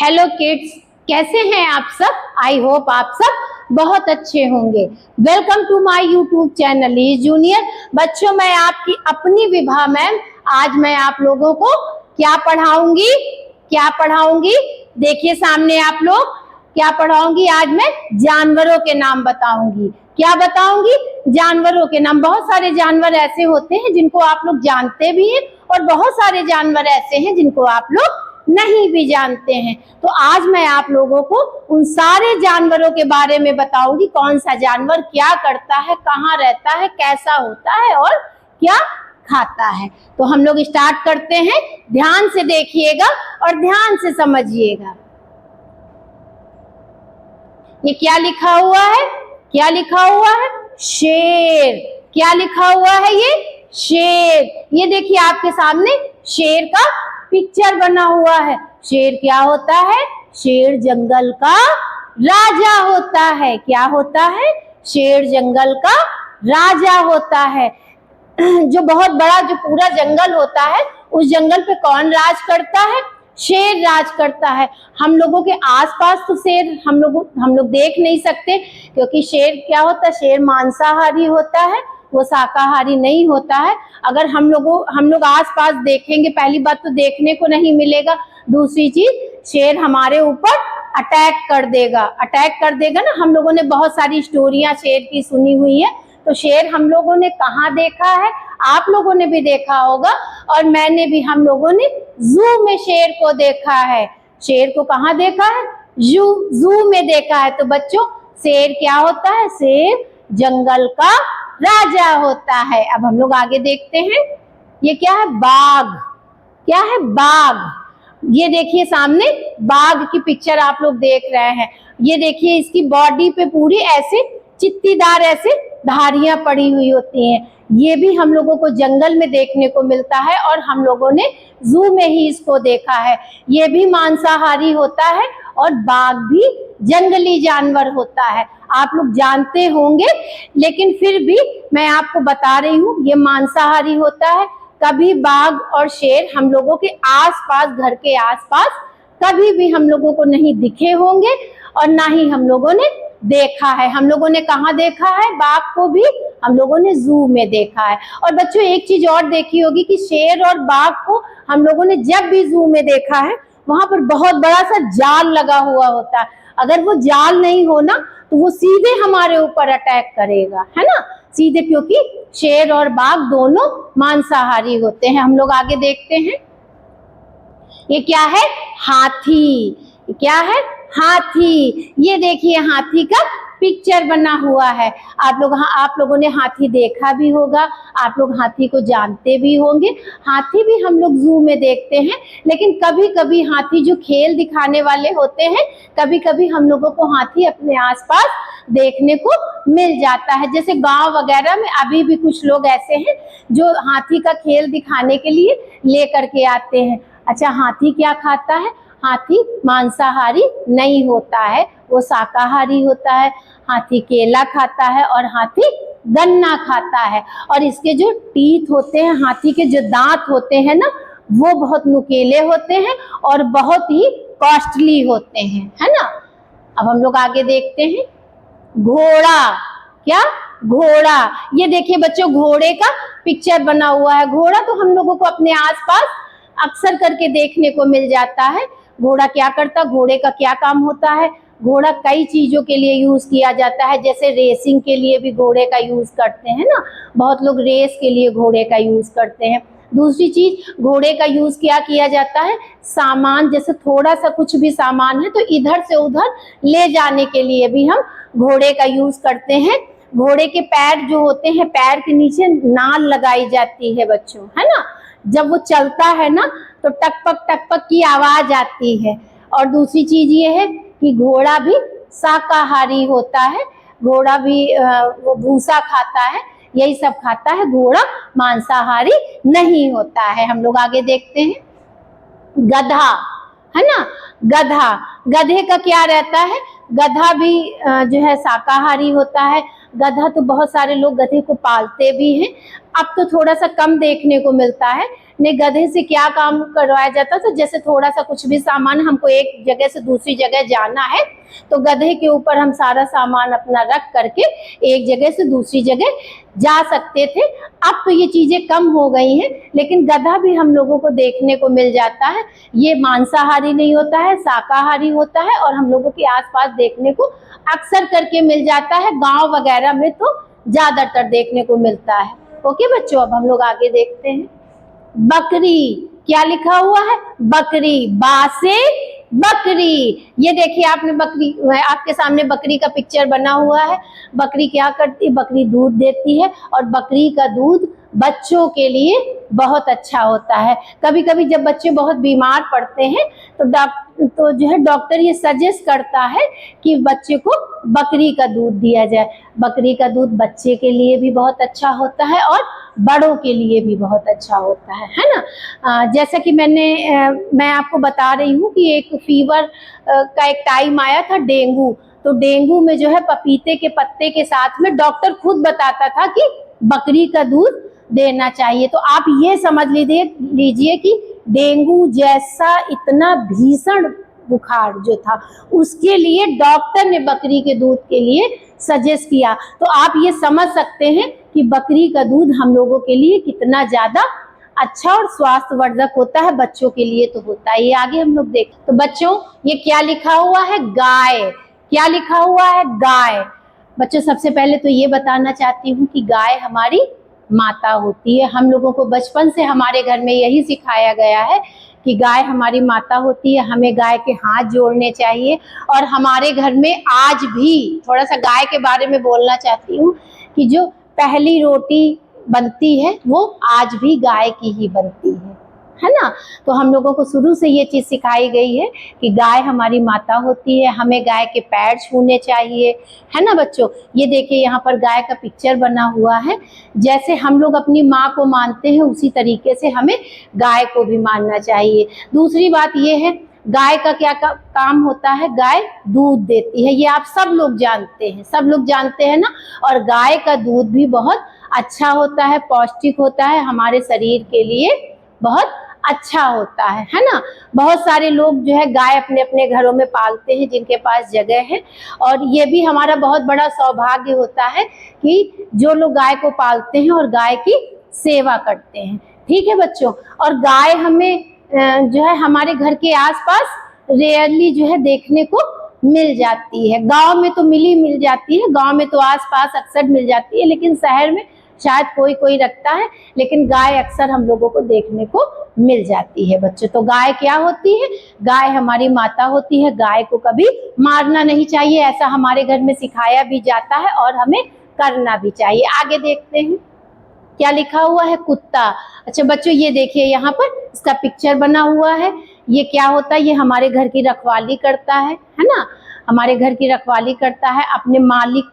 Hello kids, कैसे हैं आप सब। आई होप आप सब बहुत अच्छे होंगे। Welcome to my YouTube channel is junior. बच्चों, मैं आपकी अपनी विभा मैम आज मैं आप लोगों को क्या पढ़ाऊंगी देखिए सामने आप लोग क्या पढ़ाऊंगी। आज मैं जानवरों के नाम बताऊंगी। क्या बताऊंगी? जानवरों के नाम। बहुत सारे जानवर ऐसे होते हैं जिनको आप लोग जानते भी हैं और बहुत सारे जानवर ऐसे हैं जिनको आप लोग नहीं भी जानते हैं। तो आज मैं आप लोगों को उन सारे जानवरों के बारे में बताऊंगी। कौन सा जानवर क्या करता है, कहाँ रहता है, कैसा होता है और क्या खाता है। तो हम लोग स्टार्ट करते हैं। ध्यान से देखिएगा और ध्यान से समझिएगा। ये क्या लिखा हुआ है? क्या लिखा हुआ है? शेर। क्या लिखा हुआ है? ये शेर। ये देखिए आपके सामने शेर का पिक्चर बना हुआ है। शेर क्या होता है? शेर जंगल का राजा होता है। क्या होता है? शेर जंगल का राजा होता है। जो बहुत बड़ा जो पूरा जंगल होता है, उस जंगल पे कौन राज करता है? शेर राज करता है। हम लोगों के आसपास तो शेर हम लोग देख नहीं सकते, क्योंकि शेर क्या होता है? शेर मांसाहारी होता है, वो शाकाहारी नहीं होता है। अगर हम लोग आसपास देखेंगे, पहली बात तो देखने को नहीं मिलेगा, दूसरी चीज शेर हमारे ऊपर अटैक कर देगा ना। हम लोगों ने बहुत सारी स्टोरियां शेर की सुनी हुई है। तो शेर हम लोगों ने कहाँ देखा है? आप लोगों ने भी देखा होगा और मैंने भी। हम लोगों ने जू में शेर को देखा है। शेर को कहाँ देखा है? जू में देखा है। तो बच्चों, शेर क्या होता है? शेर जंगल का राजा होता है। अब हम लोग आगे देखते हैं। ये क्या है? बाघ। क्या है? बाघ। ये देखिए सामने बाघ की पिक्चर आप लोग देख रहे हैं। ये देखिए इसकी बॉडी पे पूरी ऐसे चित्तीदार ऐसे धारियां पड़ी हुई होती हैं। ये भी हम लोगों को जंगल में देखने को मिलता है और हम लोगों ने जू में ही इसको देखा है। ये भी मांसाहारी होता है और बाघ भी जंगली जानवर होता है। आप लोग जानते होंगे, लेकिन फिर भी मैं आपको बता रही हूँ, ये मांसाहारी होता है। कभी बाघ और शेर हम लोगों के आसपास, घर के आसपास कभी भी हम लोगों को नहीं दिखे होंगे और ना ही हम लोगों ने देखा है। हम लोगों ने कहाँ देखा है? बाघ को भी हम लोगों ने जू में देखा है। और बच्चों, एक चीज और देखी होगी कि शेर और बाघ को हम लोगों ने जब भी जू में देखा है, वहां पर बहुत बड़ा सा जाल लगा हुआ होता है। अगर वो जाल नहीं हो ना, तो वो सीधे हमारे ऊपर अटैक करेगा, है ना, सीधे, क्योंकि शेर और बाघ दोनों मांसाहारी होते हैं। हम लोग आगे देखते हैं। ये क्या है? हाथी। क्या है? हाथी। ये देखिए हाथी का पिक्चर बना हुआ है। आप लोगों ने हाथी देखा भी होगा, आप लोग हाथी को जानते भी होंगे। हाथी भी हम लोग जू में देखते हैं, लेकिन कभी कभी हाथी जो खेल दिखाने वाले होते हैं, कभी कभी हम लोगों को हाथी अपने आसपास देखने को मिल जाता है। जैसे गांव वगैरह में अभी भी कुछ लोग ऐसे हैं जो हाथी का खेल दिखाने के लिए लेकर के आते हैं। अच्छा, हाथी क्या खाता है? हाथी मांसाहारी नहीं होता है, वो शाकाहारी होता है। हाथी केला खाता है और हाथी गन्ना खाता है। और इसके जो टीथ होते हैं, हाथी के जो दांत होते हैं ना, वो बहुत नुकीले होते हैं और बहुत ही कॉस्टली होते हैं, है ना। अब हम लोग आगे देखते हैं। घोड़ा। क्या? घोड़ा। ये देखिए बच्चों, घोड़े का पिक्चर बना हुआ है। घोड़ा तो हम लोगों को अपने आसपास अक्सर करके देखने को मिल जाता है। घोड़ा क्या करता? घोड़े का क्या काम होता है? घोड़ा कई चीजों के लिए यूज किया जाता है। जैसे रेसिंग के लिए भी घोड़े का यूज करते हैं ना, बहुत लोग रेस के लिए घोड़े का यूज करते हैं। दूसरी चीज, घोड़े का यूज क्या किया जाता है? सामान, जैसे थोड़ा सा कुछ भी सामान है तो इधर से उधर ले जाने के लिए भी हम घोड़े का यूज करते हैं। घोड़े के पैर जो होते हैं, पैर के नीचे नाल लगाई जाती है बच्चों, है ना। जब वो चलता है ना, तो टकपक की आवाज आती है। और दूसरी चीज ये है कि घोड़ा भी शाकाहारी होता है। घोड़ा भी वो भूसा खाता है, यही सब खाता है। घोड़ा मांसाहारी नहीं होता है। हम लोग आगे देखते हैं। गधा, है ना। गधा, गधे का क्या रहता है? गधा भी जो है शाकाहारी होता है। गधा तो बहुत सारे लोग गधे को पालते भी हैं। अब तो थोड़ा सा कम देखने को मिलता है। ने गधे से क्या काम करवाया जाता था, जैसे थोड़ा सा कुछ भी सामान हमको एक जगह से दूसरी जगह जाना है तो गधे के ऊपर हम सारा सामान अपना रख करके एक जगह से दूसरी जगह जा सकते थे। अब तो ये चीजें कम हो गई हैं, लेकिन गधा भी हम लोगों को देखने को मिल जाता है। ये मांसाहारी नहीं होता है, शाकाहारी होता है और हम लोगों के आसपास देखने को अक्सर करके मिल जाता है। गांव वगैरह में तो ज्यादातर देखने को मिलता है। ओके बच्चों, अब हम लोग आगे देखते हैं। बकरी, क्या लिखा हुआ है? बकरी, बा से बकरी। ये देखिए आपने बकरी, आपके सामने बकरी का पिक्चर बना हुआ है। बकरी क्या करती है? बकरी दूध देती है और बकरी का दूध बच्चों के लिए बहुत अच्छा होता है। कभी कभी जब बच्चे बहुत बीमार पड़ते हैं तो जो है डॉक्टर ये सजेस्ट करता है कि बच्चे को बकरी का दूध दिया जाए। बकरी का दूध बच्चे के लिए भी बहुत अच्छा होता है और बड़ों के लिए भी बहुत अच्छा होता है ना। जैसा कि मैं आपको बता रही हूँ कि एक फीवर का एक टाइम आया था, डेंगू। तो डेंगू में जो है पपीते के पत्ते के साथ में डॉक्टर खुद बताता था कि बकरी का दूध देना चाहिए। तो आप ये समझ लीजिए कि डेंगू जैसा इतना भीषण बुखार जो था उसके लिए डॉक्टर ने बकरी के दूध के लिए सजेस्ट किया। तो आप ये समझ सकते हैं कि बकरी का दूध हम लोगों के लिए कितना ज्यादा अच्छा और स्वास्थ्यवर्धक होता है। बच्चों के लिए तो होता है। ये आगे हम लोग देखें तो बच्चों ये क्या लिखा हुआ है? गाय। क्या लिखा हुआ है? गाय। बच्चों सबसे पहले तो ये बताना चाहती हूँ कि गाय हमारी माता होती है। हम लोगों को बचपन से हमारे घर में यही सिखाया गया है कि गाय हमारी माता होती है। हमें गाय के हाथ जोड़ने चाहिए। और हमारे घर में आज भी, थोड़ा सा गाय के बारे में बोलना चाहती हूँ कि जो पहली रोटी बनती है वो आज भी गाय की ही बनती है ना। तो हम लोगों को शुरू से ये चीज सिखाई गई है कि गाय हमारी माता होती है। हमें गाय के पैर छूने चाहिए, है ना बच्चों। ये देखिए यहाँ पर गाय का पिक्चर बना हुआ है। जैसे हम लोग अपनी माँ को मानते हैं उसी तरीके से हमें गाय को भी मानना चाहिए। दूसरी बात ये है, गाय का क्या काम होता है? गाय दूध देती है। ये आप सब लोग जानते हैं, सब लोग जानते हैं ना। और गाय का दूध भी बहुत अच्छा होता है, पौष्टिक होता है, हमारे शरीर के लिए बहुत अच्छा होता है ना। बहुत सारे लोग जो है गाय अपने अपने घरों में पालते हैं जिनके पास जगह है। और ये भी हमारा बहुत बड़ा सौभाग्य होता है कि जो लोग गाय को पालते हैं और गाय की सेवा करते हैं। ठीक है बच्चों। और गाय हमें जो है हमारे घर के आसपास रेयरली जो है देखने को मिल जाती है। गांव में तो मिल जाती है, गांव में तो आसपास अक्सर मिल जाती है, लेकिन शहर में शायद कोई कोई रखता है, लेकिन गाय अक्सर हम लोगों को देखने को मिल जाती है बच्चों। तो गाय क्या होती है? गाय हमारी माता होती है। गाय को कभी मारना नहीं चाहिए, ऐसा हमारे घर में सिखाया भी जाता है और हमें करना भी चाहिए। आगे देखते हैं क्या लिखा हुआ है? कुत्ता। अच्छा बच्चों ये देखिए यहाँ पर इसका पिक्चर बना हुआ है। ये क्या होता है? ये हमारे घर की रखवाली करता है ना। हमारे घर की रखवाली करता है, अपने मालिक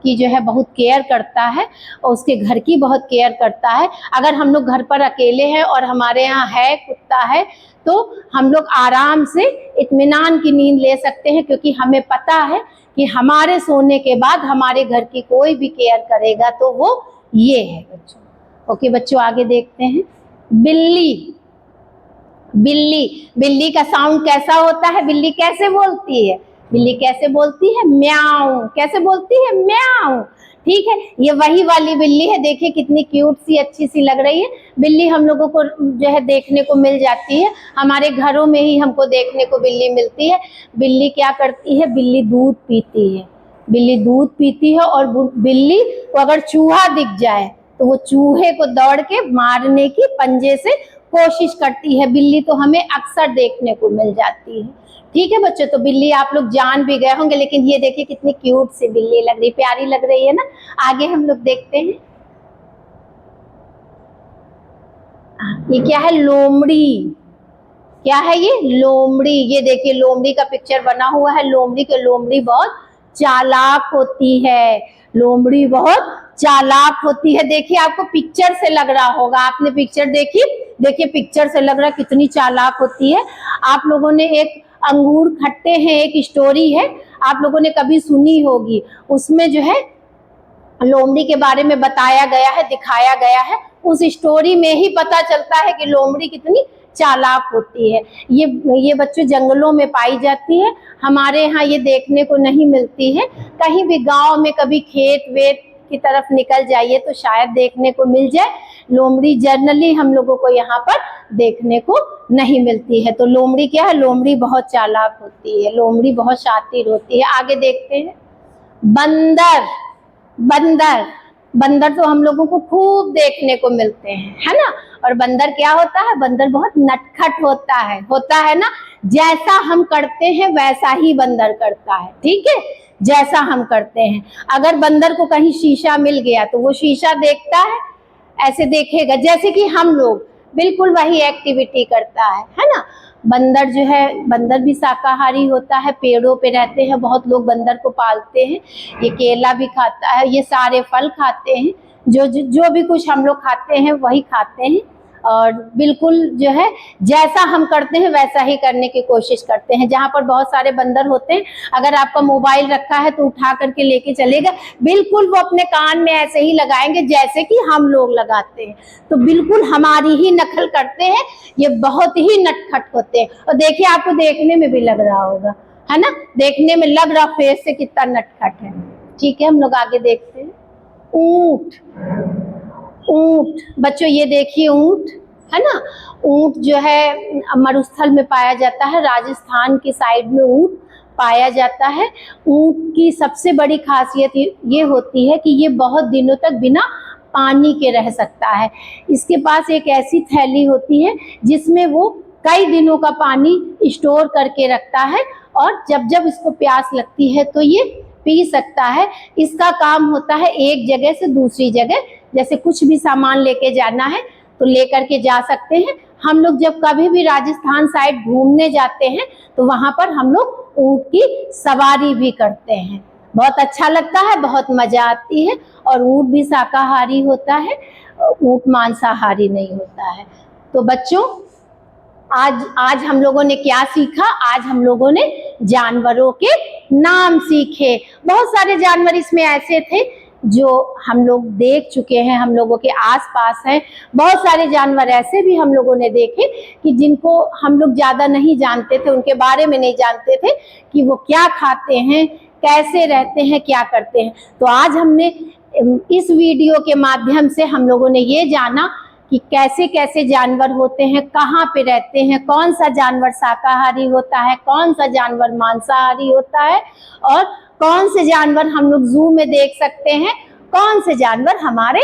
की जो है बहुत केयर करता है और उसके घर की बहुत केयर करता है। अगर हम लोग घर पर अकेले हैं और हमारे यहाँ है कुत्ता है तो हम लोग आराम से इत्मीनान की नींद ले सकते हैं, क्योंकि हमें पता है कि हमारे सोने के बाद हमारे घर की कोई भी केयर करेगा तो वो ये है बच्चों। ओके बच्चों आगे देखते हैं। बिल्ली। बिल्ली, बिल्ली का साउंड कैसा होता है? बिल्ली कैसे बोलती है? बिल्ली कैसे बोलती है? म्याऊ। कैसे बोलती है? म्याऊ। ठीक है, ये वही वाली बिल्ली है। देखिए कितनी क्यूट सी अच्छी सी लग रही है। बिल्ली हम लोगों को जो है देखने को मिल जाती है, हमारे घरों में ही हमको देखने को बिल्ली मिलती है। बिल्ली क्या करती है? बिल्ली दूध पीती है। बिल्ली दूध पीती है और बिल्ली को अगर चूहा दिख जाए तो वो चूहे को दौड़ के मारने की पंजे से कोशिश करती है। बिल्ली तो हमें अक्सर देखने को मिल जाती है। ठीक है बच्चों, तो बिल्ली आप लोग जान भी गए होंगे, लेकिन ये देखिए कितनी क्यूट सी बिल्ली लग रही, प्यारी लग रही है ना। आगे हम लोग देखते हैं ये क्या है? लोमड़ी। क्या है ये? लोमड़ी। ये देखिए लोमड़ी का पिक्चर बना हुआ है। लोमड़ी बहुत चालाक होती है। लोमड़ी बहुत चालाक होती है। देखिए आपको पिक्चर से लग रहा होगा, आपने पिक्चर देखी, देखिए पिक्चर से लग रहा है कितनी चालाक होती है। आप लोगों ने एक अंगूर खट्टे हैं एक स्टोरी है, आप लोगों ने कभी सुनी होगी। उसमें जो है लोमड़ी के बारे में बताया गया है, दिखाया गया है। उस स्टोरी में ही पता चलता है कि लोमड़ी कितनी चालाक होती है। ये बच्चों जंगलों में पाई जाती है, हमारे यहाँ ये देखने को नहीं मिलती है। कहीं भी गांव में कभी खेत वेत की तरफ निकल जाइए तो शायद देखने को मिल जाए। लोमड़ी जनरली हम लोगों को यहाँ पर देखने को नहीं मिलती है। तो लोमड़ी क्या है, लोमड़ी बहुत चालाक होती है, लोमड़ी बहुत शातिर होती है। आगे देखते हैं, बंदर। बंदर बंदर तो हम लोगों को खूब देखने को मिलते हैं, है ना। और बंदर क्या होता है, बंदर बहुत नटखट होता है ना। जैसा हम करते हैं वैसा ही बंदर करता है, ठीक है, जैसा हम करते हैं। अगर बंदर को कहीं शीशा मिल गया तो वो शीशा देखता है, ऐसे देखेगा जैसे कि हम लोग बिल्कुल वही एक्टिविटी करता है ना। बंदर जो है, बंदर भी शाकाहारी होता है, पेड़ों पे रहते हैं, बहुत लोग बंदर को पालते हैं। ये केला भी खाता है, ये सारे फल खाते हैं, जो भी कुछ हम लोग खाते हैं वही खाते हैं। और बिल्कुल जो है जैसा हम करते हैं वैसा ही करने की कोशिश करते हैं। जहाँ पर बहुत सारे बंदर होते हैं, अगर आपका मोबाइल रखा है तो उठा करके लेके चलेगा, बिल्कुल वो अपने कान में ऐसे ही लगाएंगे जैसे कि हम लोग लगाते हैं। तो बिल्कुल हमारी ही नकल करते हैं, ये बहुत ही नटखट होते हैं। और देखिए, आपको देखने में भी लग रहा होगा, है ना, देखने में लग रहा फेस से कितना नटखट है। ठीक है, हम लोग आगे देखते हैं। ऊंट। ऊंट बच्चों, ये देखिए ऊंट, है ना। ऊंट जो है मरुस्थल में पाया जाता है, राजस्थान की साइड में ऊंट पाया जाता है। ऊंट की सबसे बड़ी खासियत ये होती है कि ये बहुत दिनों तक बिना पानी के रह सकता है। इसके पास एक ऐसी थैली होती है जिसमें वो कई दिनों का पानी स्टोर करके रखता है, और जब जब इसको प्यास लगती है तो ये पी सकता है। इसका काम होता है एक जगह से दूसरी जगह, जैसे कुछ भी सामान लेके जाना है तो लेकर के जा सकते हैं। हम लोग जब कभी भी राजस्थान साइड घूमने जाते हैं तो वहां पर हम लोग ऊंट की सवारी भी करते हैं। बहुत अच्छा लगता है, बहुत मजा आती है। और ऊंट भी शाकाहारी होता है, ऊंट मांसाहारी नहीं होता है। तो बच्चों, आज हम लोगों ने क्या सीखा, आज हम लोगों ने जानवरों के नाम सीखे। बहुत सारे जानवर इसमें ऐसे थे जो हम लोग देख चुके हैं, हम लोगों के आसपास हैं। बहुत सारे जानवर ऐसे भी हम लोगों ने देखे कि जिनको हम लोग ज्यादा नहीं जानते थे, उनके बारे में नहीं जानते थे कि वो क्या खाते हैं, कैसे रहते हैं, क्या करते हैं। तो आज हमने इस वीडियो के माध्यम से हम लोगों ने ये जाना कि कैसे कैसे जानवर होते हैं, कहाँ पे रहते हैं, कौन सा जानवर शाकाहारी होता है, कौन सा जानवर मांसाहारी होता है, और कौन से जानवर हम लोग जू में देख सकते हैं, कौन से जानवर हमारे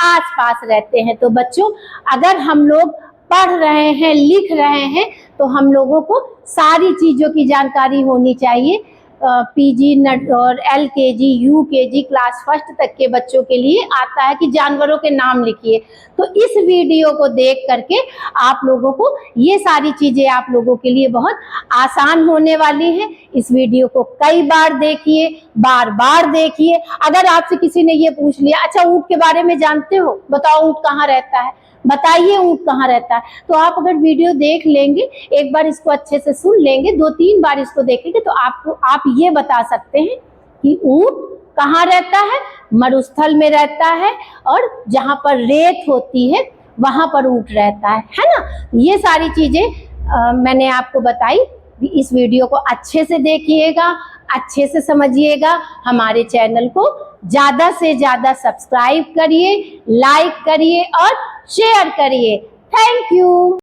आसपास रहते हैं। तो बच्चों, अगर हम लोग पढ़ रहे हैं, लिख रहे हैं, तो हम लोगों को सारी चीजों की जानकारी होनी चाहिए। पीजी और LKG UKG क्लास 1 तक के बच्चों के लिए आता है कि जानवरों के नाम लिखिए। तो इस वीडियो को देख करके आप लोगों को ये सारी चीजें आप लोगों के लिए बहुत आसान होने वाली हैं। इस वीडियो को कई बार देखिए, बार बार देखिए। अगर आपसे किसी ने ये पूछ लिया, अच्छा ऊंट के बारे में जानते हो, बताओ ऊंट कहाँ रहता है, बताइए ऊंट कहाँ रहता है, तो आप अगर वीडियो देख लेंगे, एक बार इसको अच्छे से सुन लेंगे, 2-3 बार इसको देखेंगे, तो आप ये बता सकते हैं कि ऊंट कहाँ रहता है। मरुस्थल में रहता है, और जहाँ पर रेत होती है वहां पर ऊंट रहता है ना। ये सारी चीजें मैंने आपको बताई। इस वीडियो को अच्छे से देखिएगा, अच्छे से समझिएगा। हमारे चैनल को ज्यादा से ज्यादा सब्सक्राइब करिए, लाइक करिए और शेयर करिए। Thank you.